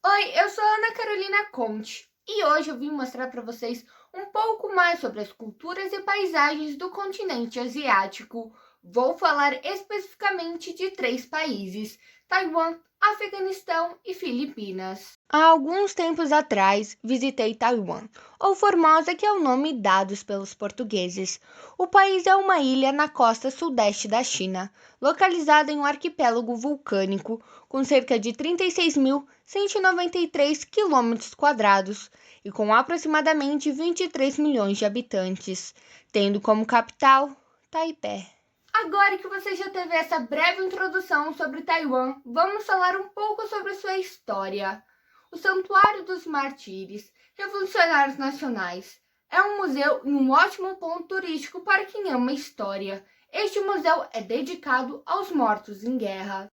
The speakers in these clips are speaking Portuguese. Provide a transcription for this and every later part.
Oi, eu sou a Ana Carolina Conte e hoje eu vim mostrar para vocês um pouco mais sobre as culturas e paisagens do continente asiático. Vou falar especificamente de três países: Taiwan, Afeganistão e Filipinas. Há alguns tempos atrás, visitei Taiwan, ou Formosa, que é o nome dado pelos portugueses. O país é uma ilha na costa sudeste da China, localizada em um arquipélago vulcânico com cerca de 36.193 quilômetros quadrados e com aproximadamente 23 milhões de habitantes, tendo como capital Taipei. Agora que você já teve essa breve introdução sobre Taiwan, vamos falar um pouco sobre sua história. O Santuário dos Mártires Revolucionários Nacionais é um museu e um ótimo ponto turístico para quem ama história. Este museu é dedicado aos mortos em guerra.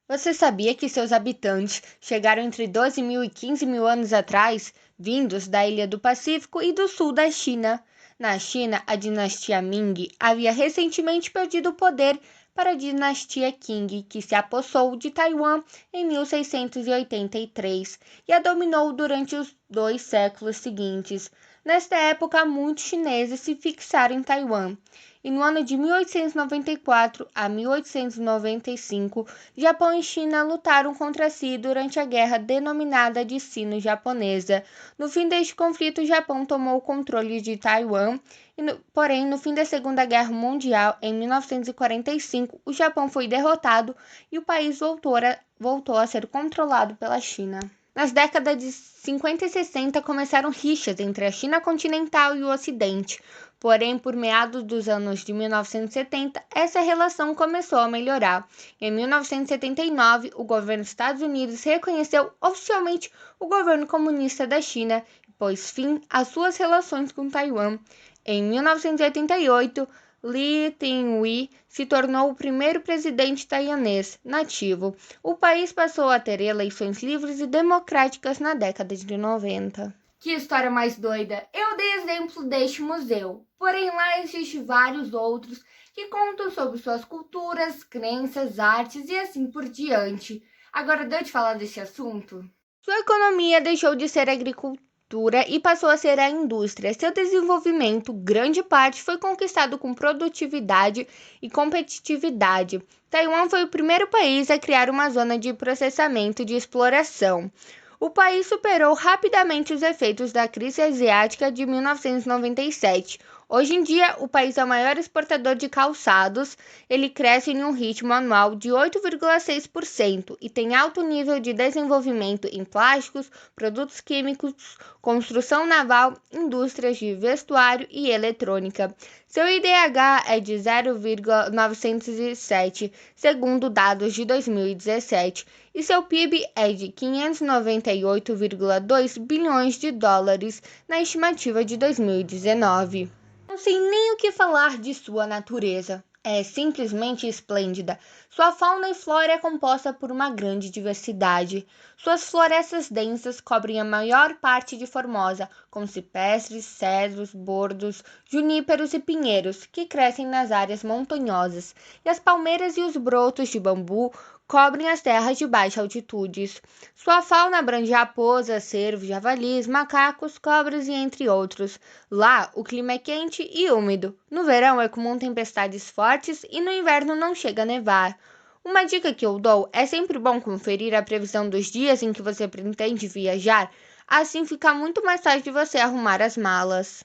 Você sabia que seus habitantes chegaram entre 12.000 e 15.000 anos atrás, vindos da ilha do Pacífico e do sul da China? Na China, a dinastia Ming havia recentemente perdido o poder para a dinastia Qing, que se apossou de Taiwan em 1683 e a dominou durante os 2 séculos seguintes. Nesta época, muitos chineses se fixaram em Taiwan. E no ano de 1894 a 1895, Japão e China lutaram contra si durante a guerra denominada de Sino-Japonesa. No fim deste conflito, o Japão tomou o controle de Taiwan, porém, no fim da Segunda Guerra Mundial, em 1945, o Japão foi derrotado e o país voltou a ser controlado pela China. Nas décadas de 50 e 60 começaram rixas entre a China continental e o Ocidente. Porém, por meados dos anos de 1970, essa relação começou a melhorar. Em 1979, o governo dos Estados Unidos reconheceu oficialmente o governo comunista da China e pôs fim às suas relações com Taiwan. Em 1988, Lee Teng-hui se tornou o primeiro presidente taiwanês nativo. O país passou a ter eleições livres e democráticas na década de 90. Que história mais doida! Eu dei exemplo deste museu, porém lá existem vários outros que contam sobre suas culturas, crenças, artes e assim por diante. Agora deu de falar desse assunto? Sua economia deixou de ser agricultura e passou a ser a indústria. Seu desenvolvimento, grande parte, foi conquistado com produtividade e competitividade. Taiwan foi o primeiro país a criar uma zona de processamento de exploração. O país superou rapidamente os efeitos da crise asiática de 1997. Hoje em dia, o país é o maior exportador de calçados. Ele cresce em um ritmo anual de 8,6% e tem alto nível de desenvolvimento em plásticos, produtos químicos, construção naval, indústrias de vestuário e eletrônica. Seu IDH é de 0,907, segundo dados de 2017, e seu PIB é de 598,2 bilhões de dólares na estimativa de 2019. Não sei nem o que falar de sua natureza. É simplesmente esplêndida. Sua fauna e flora é composta por uma grande diversidade. Suas florestas densas cobrem a maior parte de Formosa, com cipestres, cedros, bordos, juníperos e pinheiros, que crescem nas áreas montanhosas, e as palmeiras e os brotos de bambu cobrem as terras de baixa altitudes. Sua fauna abrange raposas, cervos, javalis, macacos, cobras e entre outros. Lá, o clima é quente e úmido. No verão é comum tempestades fortes e no inverno não chega a nevar. Uma dica que eu dou é sempre bom conferir a previsão dos dias em que você pretende viajar, assim fica muito mais fácil de você arrumar as malas.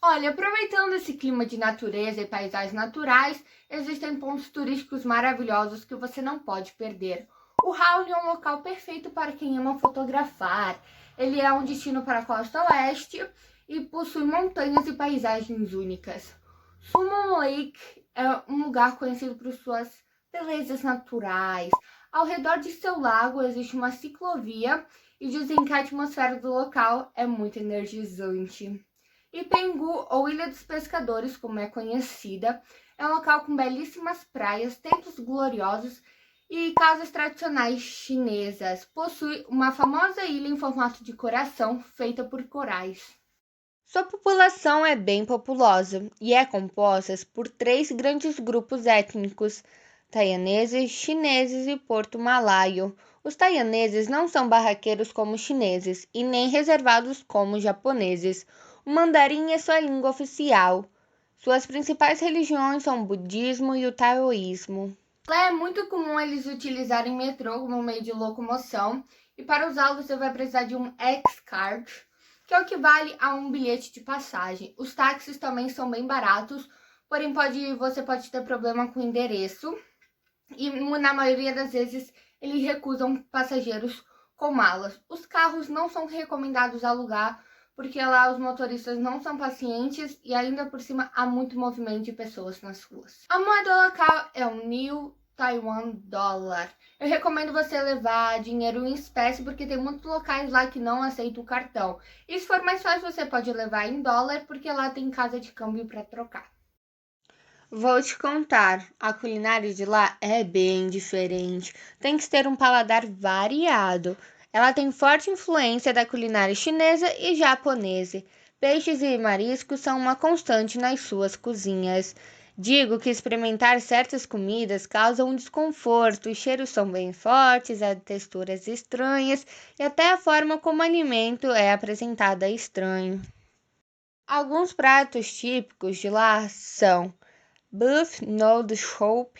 Olha, aproveitando esse clima de natureza e paisagens naturais, existem pontos turísticos maravilhosos que você não pode perder. O Hawley é um local perfeito para quem ama fotografar. Ele é um destino para a costa oeste e possui montanhas e paisagens únicas. Summon Lake é um lugar conhecido por suas belezas naturais. Ao redor de seu lago existe uma ciclovia e dizem que a atmosfera do local é muito energizante. Ipengu, ou Ilha dos Pescadores, como é conhecida, é um local com belíssimas praias, templos gloriosos e casas tradicionais chinesas. Possui uma famosa ilha em formato de coração, feita por corais. Sua população é bem populosa e é composta por três grandes grupos étnicos: taiwaneses, chineses e porto-malaio. Os taiwaneses não são barraqueiros como os chineses e nem reservados como os japoneses. O mandarim é sua língua oficial. Suas principais religiões são o budismo e o taoísmo. Lá é muito comum eles utilizarem metrô como meio de locomoção e para usá-lo você vai precisar de um X-Card, que é o equivale a um bilhete de passagem. Os táxis também são bem baratos, porém você pode ter problema com o endereço e na maioria das vezes eles recusam passageiros com malas. Os carros não são recomendados alugar, porque lá os motoristas não são pacientes e ainda por cima há muito movimento de pessoas nas ruas. A moeda local é o New Taiwan Dollar. Eu recomendo você levar dinheiro em espécie, porque tem muitos locais lá que não aceitam o cartão. E se for mais fácil, você pode levar em dólar, porque lá tem casa de câmbio para trocar. Vou te contar, a culinária de lá é bem diferente. Tem que ter um paladar variado. Ela tem forte influência da culinária chinesa e japonesa. Peixes e mariscos são uma constante nas suas cozinhas. Digo que experimentar certas comidas causa um desconforto, os cheiros são bem fortes, as texturas estranhas e até a forma como o alimento é apresentado é estranho. Alguns pratos típicos de lá são beef noodle soup,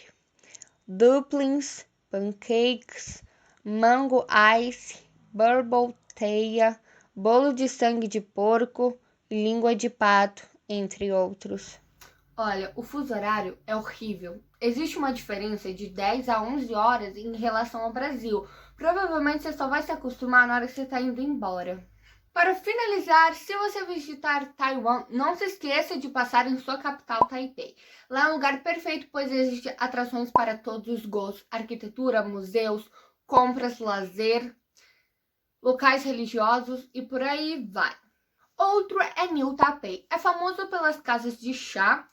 dumplings, pancakes, mango ice, bubble teia, bolo de sangue de porco e língua de pato, entre outros. Olha, o fuso horário é horrível. Existe uma diferença de 10 a 11 horas em relação ao Brasil. Provavelmente você só vai se acostumar na hora que você está indo embora. Para finalizar, se você visitar Taiwan, não se esqueça de passar em sua capital, Taipei. Lá é um lugar perfeito, pois existem atrações para todos os gostos: arquitetura, museus, compras, lazer, locais religiosos e por aí vai. Outro é New Taipei. É famoso pelas casas de chá,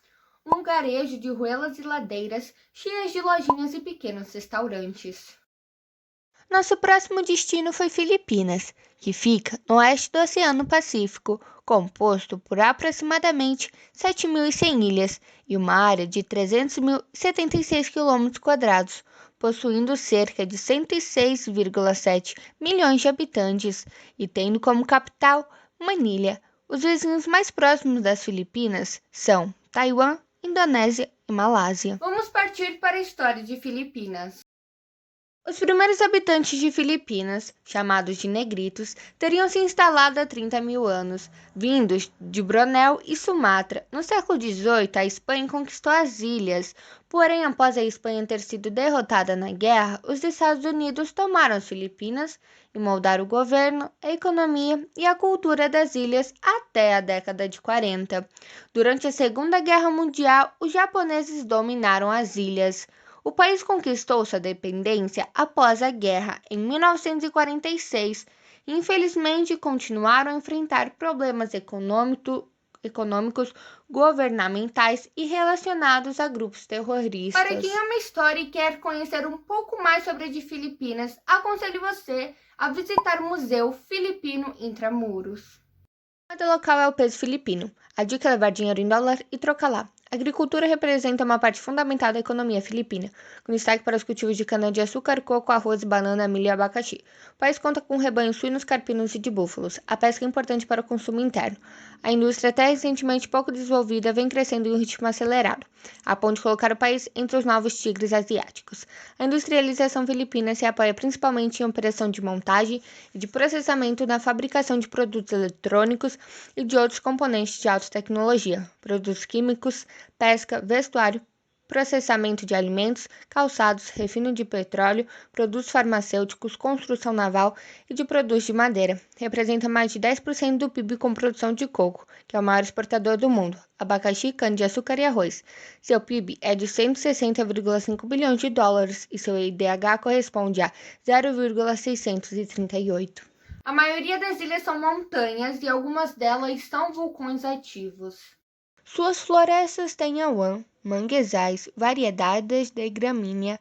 um lugarejo de ruelas e ladeiras cheias de lojinhas e pequenos restaurantes. Nosso próximo destino foi Filipinas, que fica no oeste do Oceano Pacífico, composto por aproximadamente 7.100 ilhas e uma área de 300.076 km², possuindo cerca de 106,7 milhões de habitantes e tendo como capital Manilha. Os vizinhos mais próximos das Filipinas são Taiwan, Indonésia e Malásia. Vamos partir para a história de Filipinas. Os primeiros habitantes de Filipinas, chamados de negritos, teriam se instalado há 30 mil anos, vindos de Bornéu e Sumatra. No século XVIII, a Espanha conquistou as ilhas, porém, após a Espanha ter sido derrotada na guerra, os Estados Unidos tomaram as Filipinas e moldaram o governo, a economia e a cultura das ilhas até a década de 40. Durante a Segunda Guerra Mundial, os japoneses dominaram as ilhas. O país conquistou sua independência após a guerra, em 1946. Infelizmente, continuaram a enfrentar problemas econômicos, governamentais e relacionados a grupos terroristas. Para quem ama história e quer conhecer um pouco mais sobre as Filipinas, aconselho você a visitar o Museu Filipino Intramuros. A moeda local é o peso filipino. A dica é levar dinheiro em dólar e trocar lá. A agricultura representa uma parte fundamental da economia filipina, com destaque para os cultivos de cana-de-açúcar, coco, arroz, banana, milho e abacaxi. O país conta com rebanhos suínos, carpinos e de búfalos. A pesca é importante para o consumo interno. A indústria, até recentemente pouco desenvolvida, vem crescendo em um ritmo acelerado, a ponto de colocar o país entre os novos tigres asiáticos. A industrialização filipina se apoia principalmente em operação de montagem e de processamento na fabricação de produtos eletrônicos e de outros componentes de alta tecnologia, produtos químicos, pesca, vestuário, processamento de alimentos, calçados, refino de petróleo, produtos farmacêuticos, construção naval e de produtos de madeira. Representa mais de 10% do PIB com produção de coco, que é o maior exportador do mundo, abacaxi, cana-de-açúcar e arroz. Seu PIB é de 160,5 bilhões de dólares e seu IDH corresponde a 0,638. A maioria das ilhas são montanhas e algumas delas são vulcões ativos. Suas florestas têm auã, manguezais, variedades de gramínea,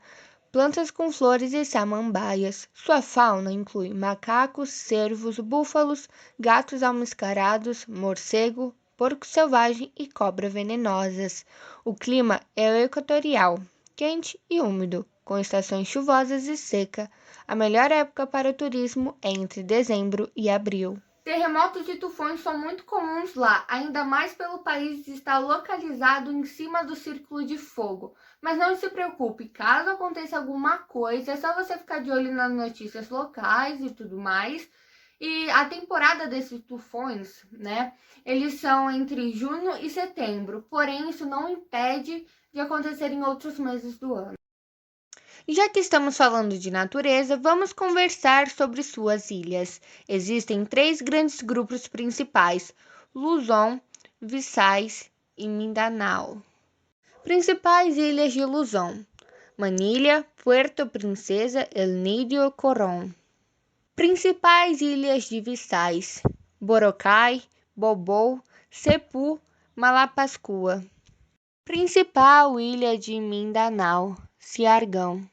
plantas com flores e samambaias. Sua fauna inclui macacos, cervos, búfalos, gatos almiscarados, morcego, porco selvagem e cobra venenosas. O clima é equatorial, quente e úmido, com estações chuvosas e seca. A melhor época para o turismo é entre dezembro e abril. Terremotos e tufões são muito comuns lá, ainda mais pelo país estar localizado em cima do Círculo de Fogo. Mas não se preocupe, caso aconteça alguma coisa, é só você ficar de olho nas notícias locais e tudo mais. E a temporada desses tufões, né, eles são entre junho e setembro, porém isso não impede de acontecer em outros meses do ano. E já que estamos falando de natureza, vamos conversar sobre suas ilhas. Existem 3 grandes grupos principais: Luzon, Visayas e Mindanao. Principais ilhas de Luzon: Manilha, Puerto Princesa, El Nido e Coron. Principais ilhas de Visayas: Boracay, Bohol, Cebu, Malapascua. Principal ilha de Mindanao: Siargão.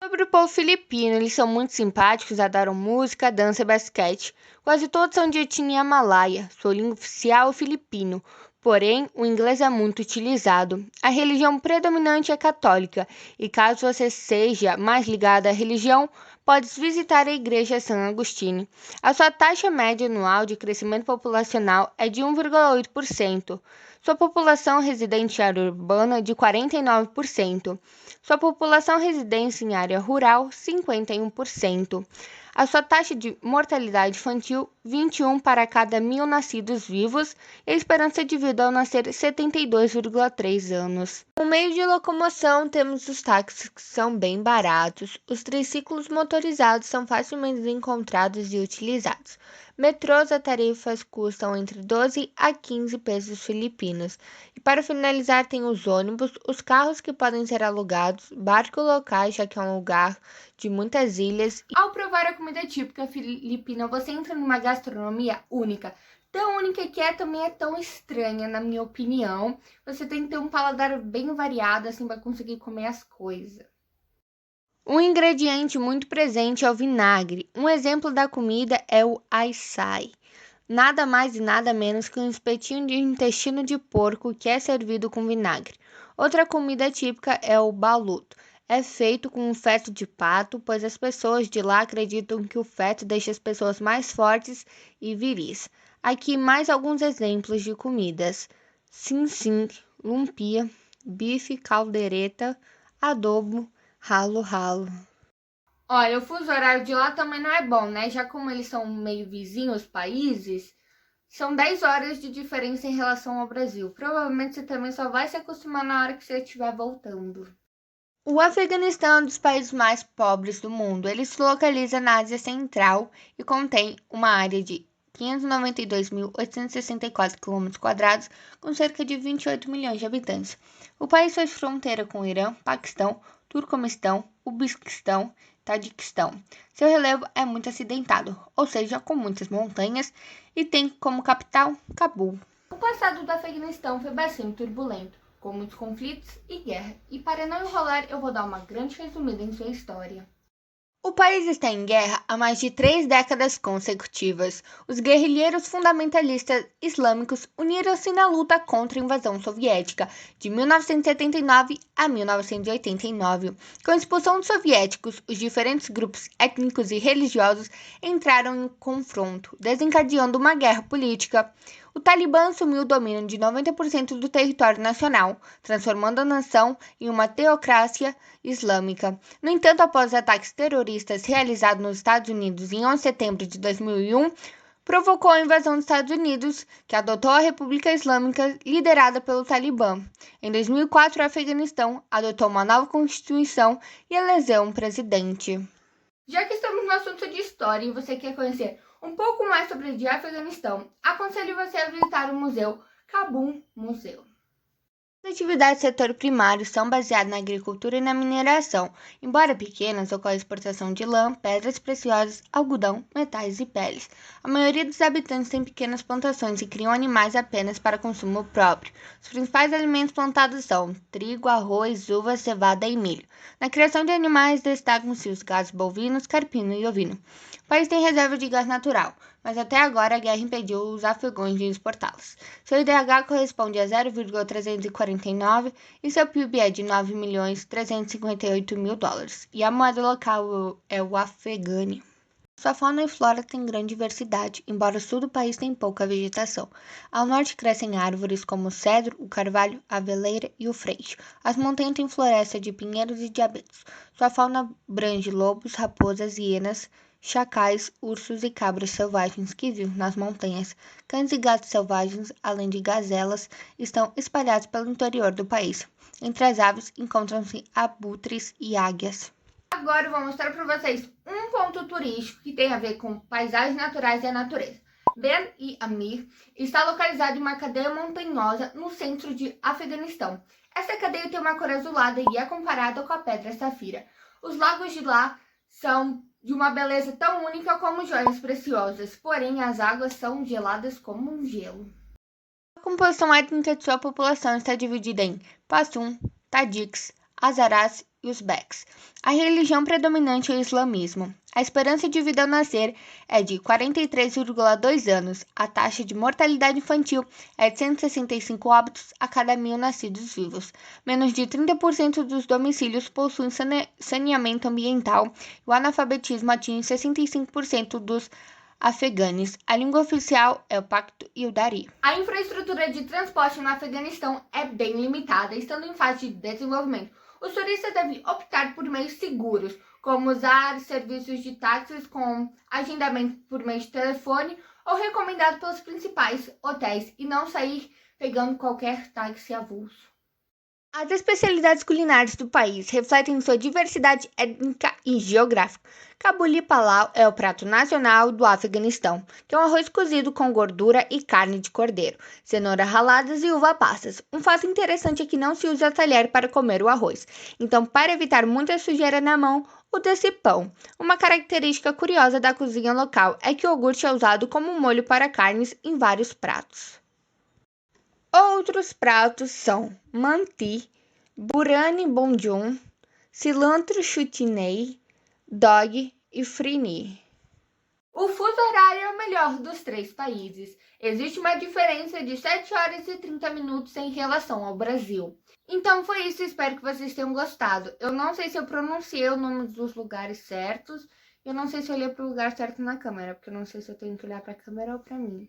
Sobre o povo filipino, eles são muito simpáticos, adoram música, dança e basquete. Quase todos são de etnia malaia, sua língua oficial é o filipino, porém o inglês é muito utilizado. A religião predominante é católica, e caso você seja mais ligado à religião, pode visitar a igreja San Agustín. A sua taxa média anual de crescimento populacional é de 1,8%. Sua população residente em área urbana de 49%. Sua população residente em área rural, 51%. A sua taxa de mortalidade infantil, 21 para cada 1.000 nascidos vivos, e a esperança de vida ao nascer, 72,3 anos. No meio de locomoção, temos os táxis que são bem baratos. Os triciclos motorizados são facilmente encontrados e utilizados. Metrôs a tarifas custam entre 12 a 15 pesos filipinos. E para finalizar, tem os ônibus, os carros que podem ser alugados, barcos locais, já que é um lugar de muitas ilhas. Ao provar a comida típica filipina, você entra numa gastronomia única. Tão única que também é tão estranha, na minha opinião. Você tem que ter um paladar bem variado, assim, para conseguir comer as coisas. Um ingrediente muito presente é o vinagre. Um exemplo da comida é o aisai. Nada mais e nada menos que um espetinho de intestino de porco que é servido com vinagre. Outra comida típica é o baluto. É feito com um feto de pato, pois as pessoas de lá acreditam que o feto deixa as pessoas mais fortes e viris. Aqui mais alguns exemplos de comidas: sim-sim, lumpia, bife, caldereta, adobo, ralo-ralo. Olha, o fuso horário de lá também não é bom, né? Já como eles são meio vizinhos países, são 10 horas de diferença em relação ao Brasil. Provavelmente você também só vai se acostumar na hora que você estiver voltando. O Afeganistão é um dos países mais pobres do mundo. Ele se localiza na Ásia Central e contém uma área de 592.864 km², com cerca de 28 milhões de habitantes. O país faz fronteira com o Irã, Paquistão, Turcomenistão, Uzbequistão e Tajiquistão. Seu relevo é muito acidentado, ou seja, com muitas montanhas, e tem como capital Cabul. O passado do Afeganistão foi bastante turbulento, com muitos conflitos e guerra, e para não enrolar, eu vou dar uma grande resumida em sua história. O país está em guerra há mais de 3 décadas consecutivas. Os guerrilheiros fundamentalistas islâmicos uniram-se na luta contra a invasão soviética de 1979 a 1989. Com a expulsão dos soviéticos, os diferentes grupos étnicos e religiosos entraram em confronto, desencadeando uma guerra política. O Talibã assumiu o domínio de 90% do território nacional, transformando a nação em uma teocracia islâmica. No entanto, após ataques terroristas realizados nos Estados Unidos em 11 de setembro de 2001, provocou a invasão dos Estados Unidos, que adotou a República Islâmica liderada pelo Talibã. Em 2004, o Afeganistão adotou uma nova constituição e elegeu um presidente. Já que estamos no assunto de história e você quer conhecer um pouco mais sobre o Afeganistão, aconselho você a visitar o Museu Kabul Museu. As atividades do setor primário são baseadas na agricultura e na mineração. Embora pequenas, ocorre a exportação de lã, pedras preciosas, algodão, metais e peles. A maioria dos habitantes tem pequenas plantações e criam animais apenas para consumo próprio. Os principais alimentos plantados são trigo, arroz, uva, cevada e milho. Na criação de animais destacam-se os gados bovinos, carpino e ovino. O país tem reserva de gás natural, mas até agora a guerra impediu os afegãos de exportá-las. Seu IDH corresponde a 0,349 e seu PIB é de 9.358.000 dólares, e a moeda local é o afegane. Sua fauna e flora têm grande diversidade, embora o sul do país tenha pouca vegetação. Ao norte crescem árvores como o cedro, o carvalho, a aveleira e o freixo. As montanhas têm floresta de pinheiros e de abetos. Sua fauna abrange lobos, raposas, hienas, chacais, ursos e cabras selvagens que vivem nas montanhas. Cães e gatos selvagens, além de gazelas, estão espalhados pelo interior do país. Entre as aves encontram-se abutres e águias. Agora eu vou mostrar para vocês um ponto turístico que tem a ver com paisagens naturais e a natureza. Ben-e-Amir está localizado em uma cadeia montanhosa no centro de Afeganistão. Essa cadeia tem uma cor azulada e é comparada com a pedra safira. Os lagos de lá são de uma beleza tão única como joias preciosas, porém as águas são geladas como um gelo. A composição étnica de sua população está dividida em Pashtun, Tajiks, Hazarás e Uzbeques. A religião predominante é o islamismo. A esperança de vida ao nascer é de 43,2 anos. A taxa de mortalidade infantil é de 165 óbitos a cada 1.000 nascidos vivos. Menos de 30% dos domicílios possuem saneamento ambiental e o analfabetismo atinge 65% dos afeganes. A língua oficial é o Pashto e o Dari. A infraestrutura de transporte no Afeganistão é bem limitada, estando em fase de desenvolvimento. Os turistas devem optar por meios seguros, como usar serviços de táxis com agendamento por meio de telefone ou recomendado pelos principais hotéis e não sair pegando qualquer táxi avulso. As especialidades culinárias do país refletem sua diversidade étnica e geográfica. Kabuli Palau é o prato nacional do Afeganistão, que é um arroz cozido com gordura e carne de cordeiro, cenoura raladas e uva passas. Um fato interessante é que não se usa talher para comer o arroz, então para evitar muita sujeira na mão, usa-se pão. Uma característica curiosa da cozinha local é que o iogurte é usado como molho para carnes em vários pratos. Outros pratos são manti, burani bonjum, cilantro chutney, dog e frini. O fuso horário é o melhor dos três países. Existe uma diferença de 7 horas e 30 minutos em relação ao Brasil. Então foi isso, espero que vocês tenham gostado. Eu não sei se eu pronunciei o nome dos lugares certos. Eu não sei se eu olhei para o lugar certo na câmera, porque eu não sei se eu tenho que olhar para a câmera ou para mim.